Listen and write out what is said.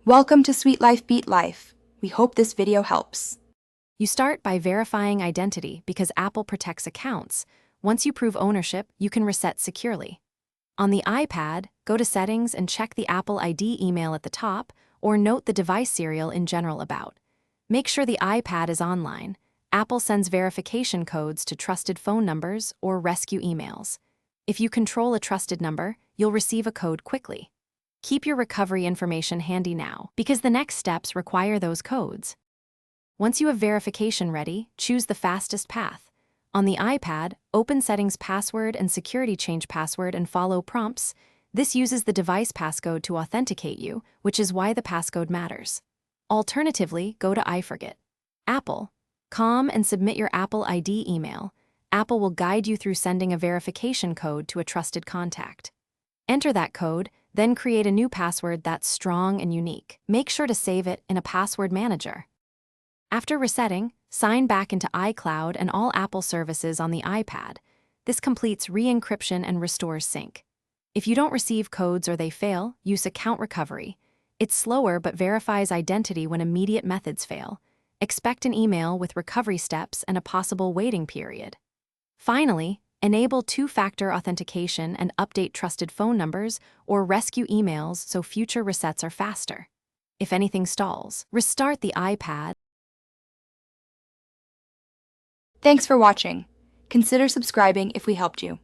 Welcome to Sweet Life Beat Life. We hope this video helps. You start by verifying identity because Apple protects accounts. Once you prove ownership, you can reset securely. On the iPad, go to Settings and check the Apple ID email at the top, or note the device serial in General About. Make sure the iPad is online. Apple sends verification codes to trusted phone numbers or rescue emails. If you control a trusted number, you'll receive a code quickly. Keep your recovery information handy now, because the next steps require those codes. Once you have verification ready, choose the fastest path. On the iPad, open Settings Password and Security Change Password and follow prompts. This uses the device passcode to authenticate you, which is why the passcode matters. Alternatively, go to iForget. Apple.com and submit your Apple ID email. Apple will guide you through sending a verification code to a trusted contact. Enter that code, then create a new password that's strong and unique. Make sure to save it in a password manager. After resetting, sign back into iCloud and all Apple services on the iPad. This completes re-encryption and restores sync. If you don't receive codes or they fail, use Account Recovery. It's slower but verifies identity when immediate methods fail. Expect an email with recovery steps and a possible waiting period. Finally, enable two-factor authentication and update trusted phone numbers or rescue emails so future resets are faster. If anything stalls, restart the iPad. Thanks for watching. Consider subscribing if we helped you.